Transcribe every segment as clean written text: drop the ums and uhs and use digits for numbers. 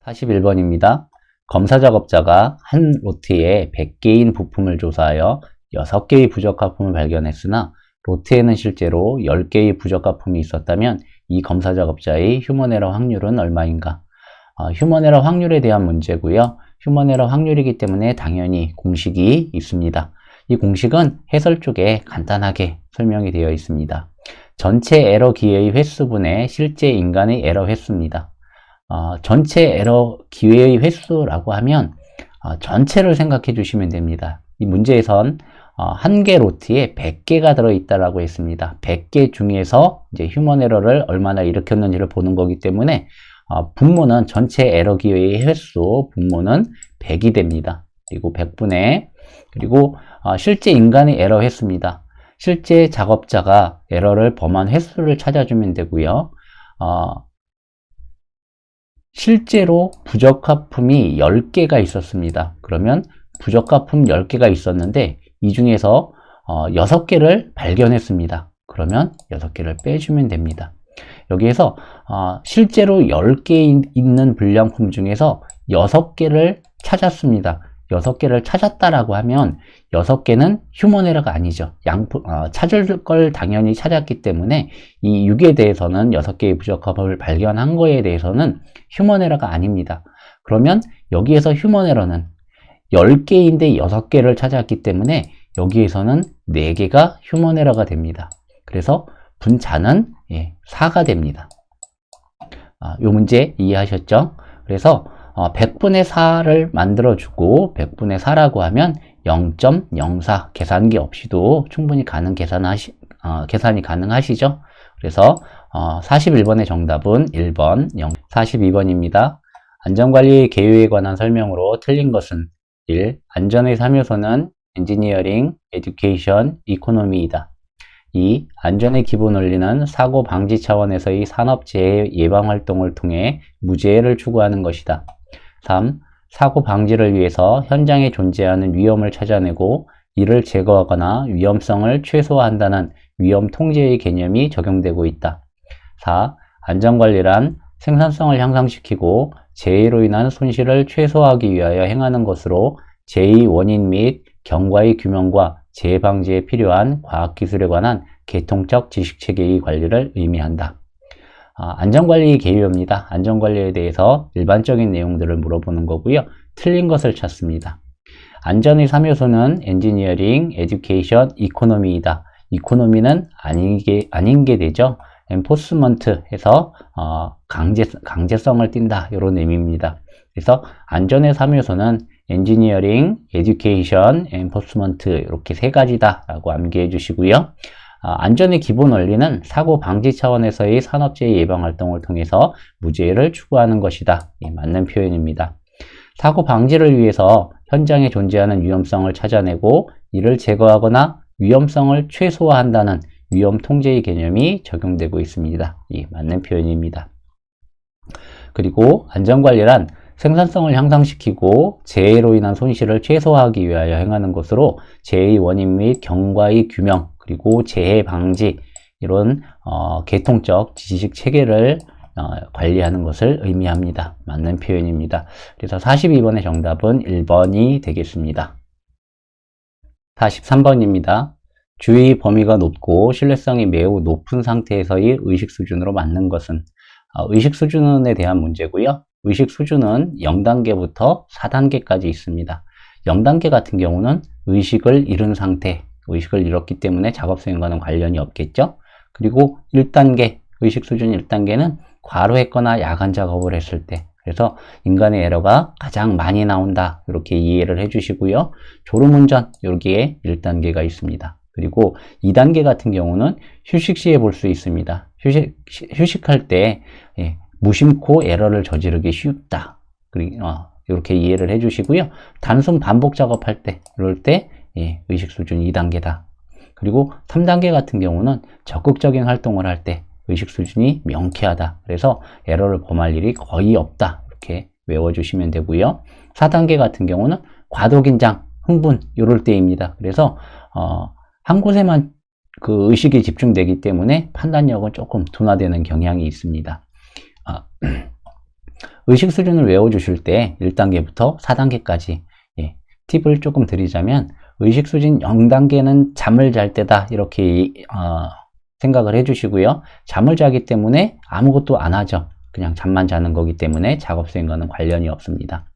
41번입니다. 검사 작업자가 한 로트에 100개인 부품을 조사하여 6개의 부적합품을 발견했으나 로트에는 실제로 10개의 부적합품이 있었다면 이 검사 작업자의 휴먼에러 확률은 얼마인가? 휴먼에러 확률에 대한 문제고요. 휴먼에러 확률이기 때문에 당연히 공식이 있습니다. 이 공식은 해설 쪽에 간단하게 설명이 되어 있습니다. 전체 에러 기회의 횟수분의 실제 인간의 에러 횟수입니다. 전체 에러 기회의 횟수라고 하면 전체를 생각해 주시면 됩니다. 이 문제에선 한 개 로트에 100개가 들어있다라고 했습니다. 100개 중에서 이제 휴먼 에러를 얼마나 일으켰는지를 보는 거기 때문에 분모는 전체 에러 기회의 횟수 분모는 100이 됩니다. 그리고 100분의 그리고 실제 인간의 에러 횟수입니다. 실제 작업자가 에러를 범한 횟수를 찾아주면 되고요. 실제로 부적합품이 10개가 있었습니다. 그러면 부적합품 10개가 있었는데 이 중에서 6개를 발견했습니다. 그러면 6개를 빼주면 됩니다. 여기에서 실제로 10개 있는 불량품 중에서 6개를 찾았습니다. 6개를 찾았다라고 하면 6개는 휴먼 에러가 아니죠. 찾을 걸 당연히 찾았기 때문에 이 6에 대해서는 6개의 부적합을 발견한 거에 대해서는 휴먼 에러가 아닙니다. 그러면 여기에서 휴먼 에러는 10개인데 6개를 찾았기 때문에 여기에서는 4개가 휴먼 에러가 됩니다. 그래서 분자는 4가 됩니다. 이 문제 이해하셨죠? 그래서 100분의 4를 만들어주고 100분의 4라고 하면 0.04 계산기 없이도 충분히 계산이 가능하시죠? 그래서 41번의 정답은 1번, 42번입니다. 안전관리 개요에 관한 설명으로 틀린 것은 1. 안전의 3요소는 엔지니어링, 에듀케이션, 이코노미이다. 2. 안전의 기본 원리는 사고 방지 차원에서의 산업재해 예방 활동을 통해 무재해를 추구하는 것이다. 3. 사고 방지를 위해서 현장에 존재하는 위험을 찾아내고 이를 제거하거나 위험성을 최소화한다는 위험 통제의 개념이 적용되고 있다. 4. 안전관리란 생산성을 향상시키고 재해로 인한 손실을 최소화하기 위하여 행하는 것으로 재해 원인 및 경과의 규명과 재해 방지에 필요한 과학기술에 관한 계통적 지식체계의 관리를 의미한다. 안전관리 개요입니다. 안전관리에 대해서 일반적인 내용들을 물어보는 거고요. 틀린 것을 찾습니다. 안전의 3요소는 엔지니어링, 에듀케이션, 이코노미이다. 이코노미는 아닌 게 되죠. 엔포스먼트 해서 강제성을 띈다 이런 의미입니다. 그래서 안전의 3요소는 엔지니어링, 에듀케이션, 엔포스먼트 이렇게 세 가지다 라고 암기해 주시고요. 안전의 기본 원리는 사고 방지 차원에서의 산업재해 예방 활동을 통해서 무재해를 추구하는 것이다. 맞는 표현입니다. 사고 방지를 위해서 현장에 존재하는 위험성을 찾아내고 이를 제거하거나 위험성을 최소화한다는 위험 통제의 개념이 적용되고 있습니다. 맞는 표현입니다. 그리고 안전관리란 생산성을 향상시키고 재해로 인한 손실을 최소화하기 위하여 행하는 것으로 재해의 원인 및 경과의 규명 그리고 재해 방지 이런 계통적 지식 체계를 관리하는 것을 의미합니다. 맞는 표현입니다. 그래서 42번의 정답은 1번이 되겠습니다. 43번입니다. 주의 범위가 높고 신뢰성이 매우 높은 상태에서의 의식 수준으로 맞는 것은 의식 수준에 대한 문제고요. 의식 수준은 0단계부터 4단계까지 있습니다. 0단계 같은 경우는 의식을 잃은 상태, 의식을 잃었기 때문에 작업 수행과는 관련이 없겠죠. 그리고 1단계, 의식 수준 1단계는 과로했거나 야간 작업을 했을 때, 그래서 인간의 에러가 가장 많이 나온다 이렇게 이해를 해주시고요. 졸음운전 여기에 1단계가 있습니다. 그리고 2단계 같은 경우는 휴식 시에 볼 수 있습니다. 휴식할 때 무심코 에러를 저지르기 쉽다. 이렇게 이해를 해주시고요. 단순 반복 작업할 때 이럴 때 의식 수준 2단계다. 그리고 3단계 같은 경우는 적극적인 활동을 할 때 의식 수준이 명쾌하다. 그래서 에러를 범할 일이 거의 없다. 이렇게 외워주시면 되고요. 4단계 같은 경우는 과도긴장, 흥분 이럴 때입니다. 그래서 한 곳에만 그 의식이 집중되기 때문에 판단력은 조금 둔화되는 경향이 있습니다. 의식 수준을 외워주실 때 1단계부터 4단계까지 팁을 조금 드리자면 의식 수준 0단계는 잠을 잘 때다 이렇게 생각을 해주시고요. 잠을 자기 때문에 아무것도 안 하죠. 그냥 잠만 자는 거기 때문에 작업 수행과는 관련이 없습니다.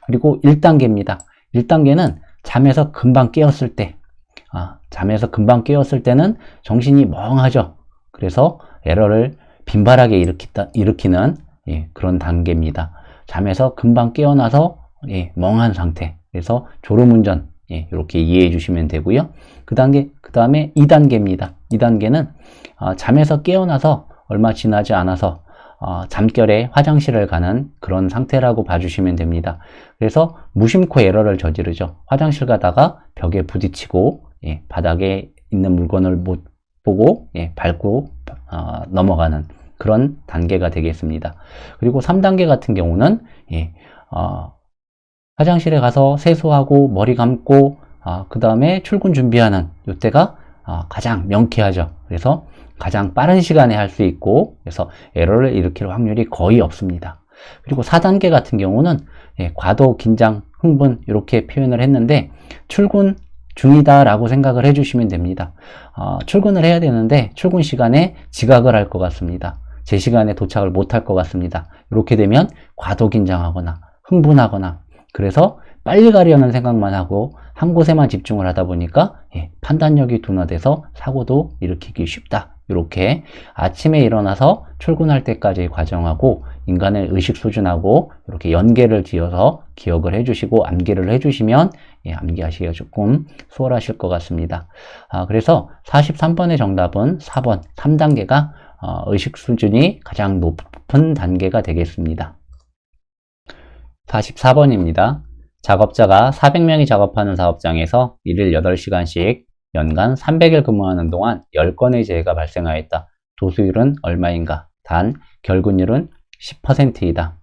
그리고 1단계입니다. 1단계는 잠에서 금방 깨었을 때, 때는 정신이 멍하죠. 그래서 에러를 빈발하게 일으키는 그런 단계입니다. 잠에서 금방 깨어나서 멍한 상태. 그래서 졸음운전 이렇게 이해해 주시면 되고요. 그 다음에 2단계입니다. 2단계는 잠에서 깨어나서 얼마 지나지 않아서 잠결에 화장실을 가는 그런 상태라고 봐주시면 됩니다. 그래서 무심코 에러를 저지르죠. 화장실 가다가 벽에 부딪히고 바닥에 있는 물건을 못 보고 밟고 넘어가는 그런 단계가 되겠습니다. 그리고 3단계 같은 경우는 화장실에 가서 세수하고 머리 감고 그 다음에 출근 준비하는 이때가 가장 명쾌하죠. 그래서 가장 빠른 시간에 할 수 있고 그래서 에러를 일으킬 확률이 거의 없습니다. 그리고 4단계 같은 경우는 과도, 긴장, 흥분 이렇게 표현을 했는데 출근 중이다 라고 생각을 해주시면 됩니다. 출근을 해야 되는데 출근 시간에 지각을 할 것 같습니다. 제 시간에 도착을 못할 것 같습니다. 이렇게 되면 과도 긴장하거나 흥분하거나 그래서 빨리 가려는 생각만 하고 한 곳에만 집중을 하다 보니까 판단력이 둔화돼서 사고도 일으키기 쉽다. 이렇게 아침에 일어나서 출근할 때까지의 과정하고 인간의 의식 수준하고 이렇게 연계를 지어서 기억을 해주시고 암기를 해주시면 암기하시기가 조금 수월하실 것 같습니다. 그래서 43번의 정답은 4번 3단계가 의식 수준이 가장 높은 단계가 되겠습니다. 44번입니다. 작업자가 400명이 작업하는 사업장에서 일일 8시간씩 연간 300일 근무하는 동안 10건의 재해가 발생하였다. 도수율은 얼마인가? 단, 결근율은 10%이다.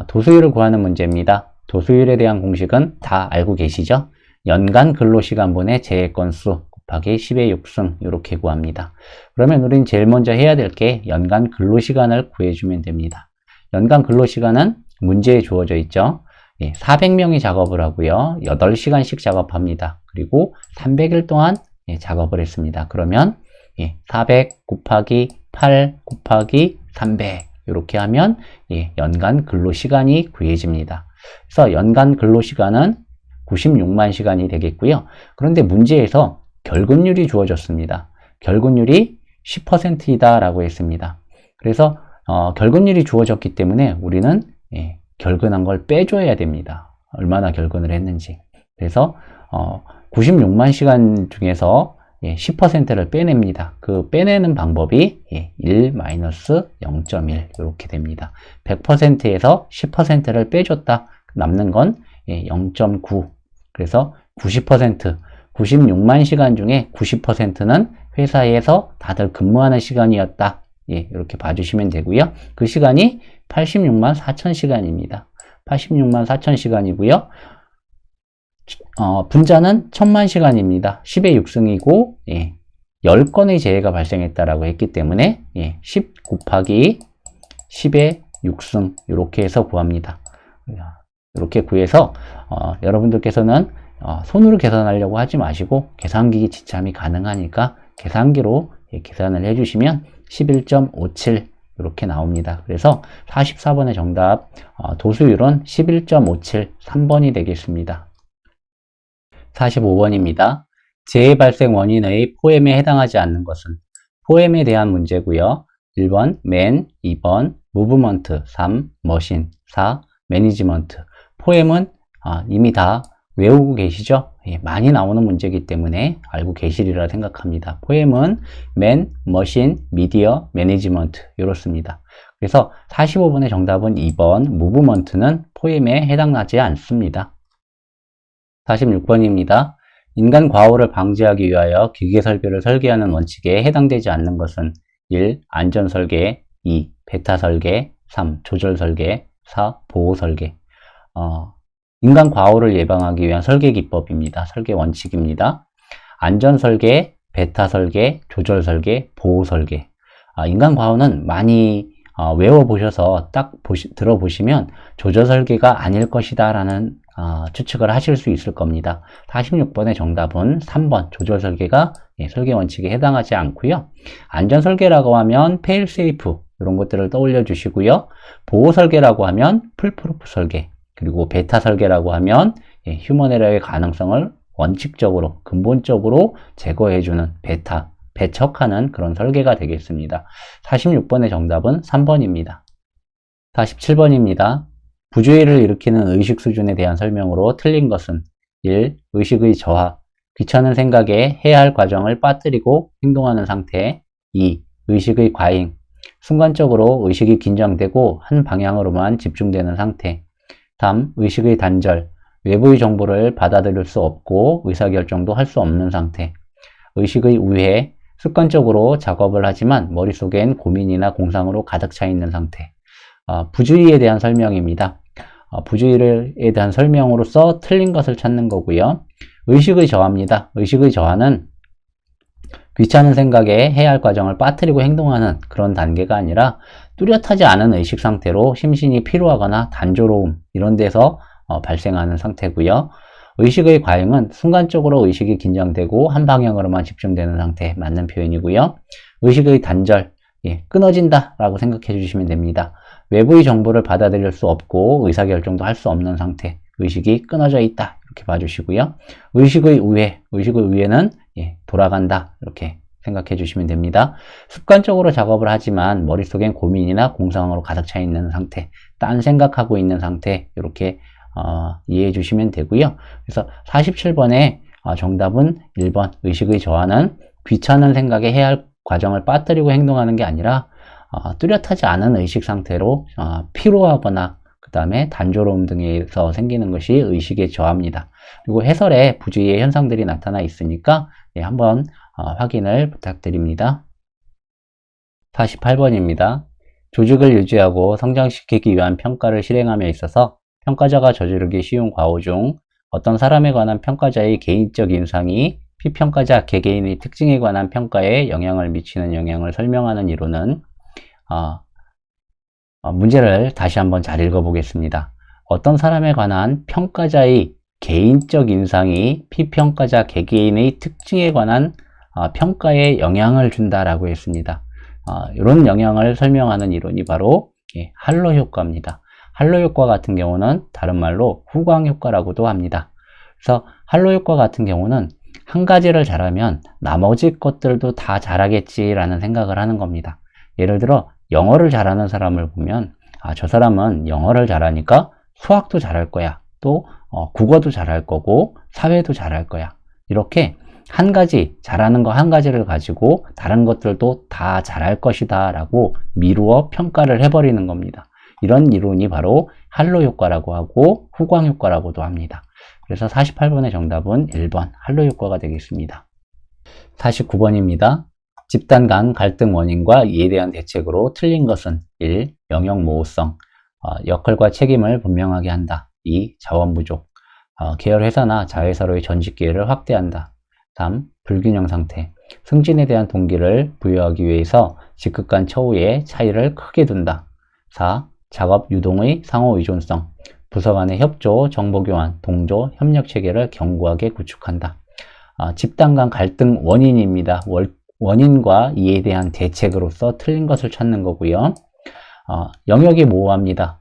도수율을 구하는 문제입니다. 도수율에 대한 공식은 다 알고 계시죠? 연간 근로시간분의 재해 건수 곱하기 10의 6승 이렇게 구합니다. 그러면 우린 제일 먼저 해야 될 게 연간 근로시간을 구해주면 됩니다. 연간 근로시간은 문제에 주어져 있죠. 400명이 작업을 하고요. 8시간씩 작업합니다. 그리고 300일 동안 작업을 했습니다. 그러면 400 곱하기 8 곱하기 300 이렇게 하면 연간 근로시간이 구해집니다. 그래서 연간 근로시간은 96만 시간이 되겠고요. 그런데 문제에서 결근율이 주어졌습니다. 결근율이 10%이다 라고 했습니다. 그래서 결근율이 주어졌기 때문에 우리는 결근한 걸 빼줘야 됩니다. 얼마나 결근을 했는지. 그래서 96만 시간 중에서 10%를 빼냅니다. 그 빼내는 방법이 1-0.1 이렇게 됩니다. 100%에서 10%를 빼줬다. 남는 건 0.9. 그래서 90%, 96만 시간 중에 90%는 회사에서 다들 근무하는 시간이었다. 이렇게 봐주시면 되고요. 그 시간이 86만 4천 시간입니다. 86만 4천 시간이고요. 분자는 1000만 시간입니다. 10의 6승이고 10건의 재해가 발생했다라고 했기 때문에 10 곱하기 10의 6승 이렇게 해서 구합니다. 이렇게 구해서 여러분들께서는 손으로 계산하려고 하지 마시고 계산기 지참이 가능하니까 계산기로 계산을 해주시면 11.57 이렇게 나옵니다. 그래서 44번의 정답 도수율은 11.57 3번이 되겠습니다. 45번입니다. 재해 발생 원인의 포엠에 해당하지 않는 것은 포엠에 대한 문제고요. 1번 man, 2번 무브먼트, 3 머신, 4 매니지먼트. 포엠은 이미 다 외우고 계시죠? 많이 나오는 문제이기 때문에 알고 계시리라 생각합니다. 포엠은 man, 머신, 미디어, 매니지먼트 이렇습니다. 그래서 45번의 정답은 2번 무브먼트는 포엠에 해당하지 않습니다. 46번입니다. 인간 과오를 방지하기 위하여 기계 설비를 설계하는 원칙에 해당되지 않는 것은 1. 안전 설계, 2. 베타 설계, 3. 조절 설계, 4. 보호 설계. 인간 과오를 예방하기 위한 설계 기법입니다. 설계 원칙입니다. 안전 설계, 베타 설계, 조절 설계, 보호 설계. 인간 과오는 많이 외워보셔서 딱 들어보시면 조조설계가 아닐 것이다 라는 추측을 하실 수 있을 겁니다. 46번의 정답은 3번 조조설계가 설계 원칙에 해당하지 않고요. 안전설계라고 하면 페일세이프 이런 것들을 떠올려 주시고요. 보호설계라고 하면 풀프루프 설계, 그리고 베타 설계라고 하면 휴먼 에러의 가능성을 원칙적으로 근본적으로 제거해주는 배척하는 그런 설계가 되겠습니다. 46번의 정답은 3번입니다. 47번입니다. 부주의를 일으키는 의식 수준에 대한 설명으로 틀린 것은 1. 의식의 저하, 귀찮은 생각에 해야 할 과정을 빠뜨리고 행동하는 상태. 2. 의식의 과잉, 순간적으로 의식이 긴장되고 한 방향으로만 집중되는 상태. 3. 의식의 단절, 외부의 정보를 받아들일 수 없고 의사결정도 할 수 없는 상태. 의식의 우회, 습관적으로 작업을 하지만 머릿속엔 고민이나 공상으로 가득 차 있는 상태. 부주의에 대한 설명입니다. 부주의에 대한 설명으로서 틀린 것을 찾는 거고요. 의식의 저하입니다. 의식의 저하는 귀찮은 생각에 해야 할 과정을 빠뜨리고 행동하는 그런 단계가 아니라 뚜렷하지 않은 의식 상태로 심신이 피로하거나 단조로움 이런 데서 발생하는 상태고요. 의식의 과잉은 순간적으로 의식이 긴장되고 한 방향으로만 집중되는 상태, 맞는 표현이고요. 의식의 단절, 끊어진다 라고 생각해 주시면 됩니다. 외부의 정보를 받아들일 수 없고 의사결정도 할 수 없는 상태, 의식이 끊어져 있다 이렇게 봐주시고요. 의식의 우회는 돌아간다 이렇게 생각해 주시면 됩니다. 습관적으로 작업을 하지만 머릿속엔 고민이나 공상으로 가득 차 있는 상태, 딴 생각하고 있는 상태 이렇게 이해해 주시면 되고요. 그래서 47번의 정답은 1번 의식의 저하는 귀찮은 생각에 해야 할 과정을 빠뜨리고 행동하는 게 아니라 뚜렷하지 않은 의식 상태로 피로하거나 그 다음에 단조로움 등에서 생기는 것이 의식의 저하입니다. 그리고 해설에 부주의의 현상들이 나타나 있으니까 한번 확인을 부탁드립니다. 48번입니다. 조직을 유지하고 성장시키기 위한 평가를 실행함에 있어서 평가자가 저지르기 쉬운 과오 중 어떤 사람에 관한 평가자의 개인적 인상이 피평가자 개개인의 특징에 관한 평가에 영향을 미치는 영향을 설명하는 이론은 문제를 다시 한번 잘 읽어보겠습니다. 어떤 사람에 관한 평가자의 개인적 인상이 피평가자 개개인의 특징에 관한 평가에 영향을 준다라고 했습니다. 이런 영향을 설명하는 이론이 바로 할로 효과입니다. 할로 효과 같은 경우는 다른 말로 후광 효과라고도 합니다. 그래서 할로 효과 같은 경우는 한 가지를 잘하면 나머지 것들도 다 잘하겠지라는 생각을 하는 겁니다. 예를 들어 영어를 잘하는 사람을 보면 저 사람은 영어를 잘하니까 수학도 잘할 거야. 또 국어도 잘할 거고 사회도 잘할 거야. 이렇게 한 가지 잘하는 거 한 가지를 가지고 다른 것들도 다 잘할 것이다 라고 미루어 평가를 해버리는 겁니다. 이런 이론이 바로 할로 효과라고 하고 후광 효과라고도 합니다. 그래서 48번의 정답은 1번 할로 효과가 되겠습니다. 49번입니다. 집단 간 갈등 원인과 이에 대한 대책으로 틀린 것은 1. 영역 모호성, 역할과 책임을 분명하게 한다. 2. 자원 부족, 계열 회사나 자회사로의 전직 기회를 확대한다. 3. 불균형 상태, 승진에 대한 동기를 부여하기 위해서 직급 간 처우의 차이를 크게 둔다. 4. 작업 유동의 상호 의존성, 부서 간의 협조, 정보 교환, 동조, 협력 체계를 견고하게 구축한다. 집단 간 갈등 원인입니다. 원인과 이에 대한 대책으로서 틀린 것을 찾는 거고요. 영역이 모호합니다.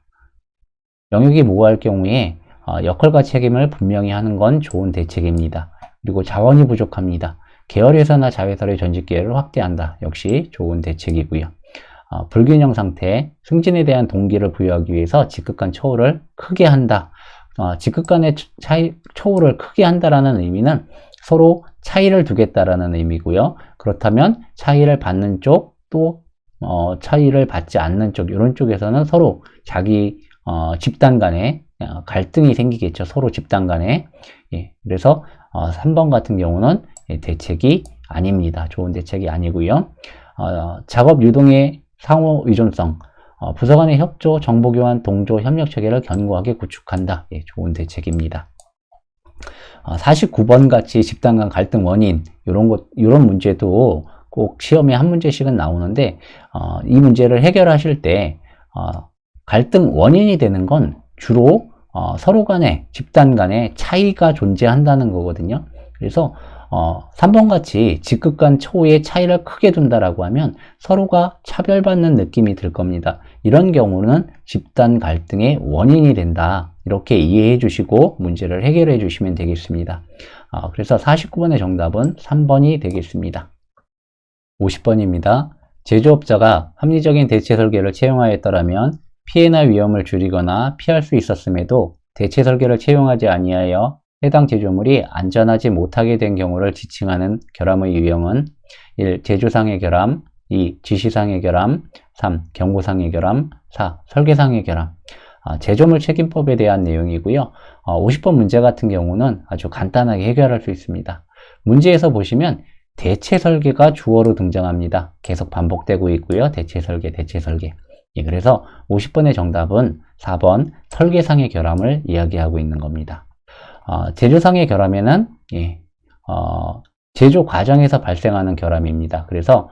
영역이 모호할 경우에 역할과 책임을 분명히 하는 건 좋은 대책입니다. 그리고 자원이 부족합니다. 계열회사나 자회사의 전직 기회를 확대한다. 역시 좋은 대책이고요. 불균형 상태, 승진에 대한 동기를 부여하기 위해서 직급 간 처우를 크게 한다. 직급 간의 처우를 크게 한다라는 의미는 서로 차이를 두겠다라는 의미고요. 그렇다면 차이를 받는 쪽, 또 차이를 받지 않는 쪽, 이런 쪽에서는 서로 자기 집단 간에 갈등이 생기겠죠. 서로 집단 간에. 그래서 3번 같은 경우는 대책이 아닙니다. 좋은 대책이 아니고요. 작업 유동의 상호 의존성, 부서 간의 협조, 정보 교환, 동조, 협력 체계를 견고하게 구축한다. 좋은 대책입니다. 49번 같이 집단 간 갈등 원인, 이런 문제도 꼭 시험에 한 문제씩은 나오는데 이 문제를 해결하실 때 갈등 원인이 되는 건 주로 서로 간에 집단 간에 차이가 존재한다는 거거든요. 그래서 3번 같이 직급 간 초의 차이를 크게 둔다라고 하면 서로가 차별받는 느낌이 들 겁니다. 이런 경우는 집단 갈등의 원인이 된다. 이렇게 이해해 주시고 문제를 해결해 주시면 되겠습니다. 그래서 49번의 정답은 3번이 되겠습니다. 50번입니다. 제조업자가 합리적인 대체 설계를 채용하였더라면 피해나 위험을 줄이거나 피할 수 있었음에도 대체 설계를 채용하지 아니하여 해당 제조물이 안전하지 못하게 된 경우를 지칭하는 결함의 유형은 1. 제조상의 결함, 2. 지시상의 결함, 3. 경고상의 결함, 4. 설계상의 결함. 제조물 책임법에 대한 내용이고요. 50번 문제 같은 경우는 아주 간단하게 해결할 수 있습니다. 문제에서 보시면 대체 설계가 주어로 등장합니다. 계속 반복되고 있고요. 대체 설계, 대체 설계. 그래서 50번의 정답은 4번 설계상의 결함을 이야기하고 있는 겁니다. 제조상의 결함에는 제조 과정에서 발생하는 결함입니다. 그래서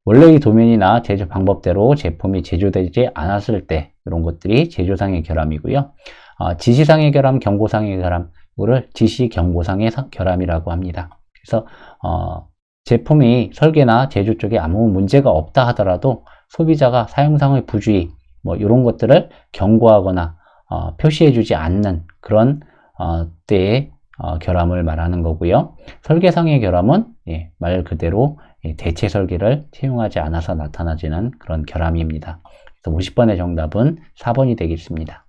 원래의 도면이나 제조 방법대로 제품이 제조되지 않았을 때 이런 것들이 제조상의 결함이고요. 지시상의 결함, 경고상의 결함, 이거를 지시 경고상의 결함이라고 합니다. 그래서 제품이 설계나 제조 쪽에 아무 문제가 없다 하더라도 소비자가 사용상의 부주의 이런 것들을 경고하거나 표시해주지 않는 그런 때의 결함을 말하는 거고요. 설계상의 결함은 말 그대로 대체 설계를 채용하지 않아서 나타나지는 그런 결함입니다. 그래서 50번의 정답은 4번이 되겠습니다.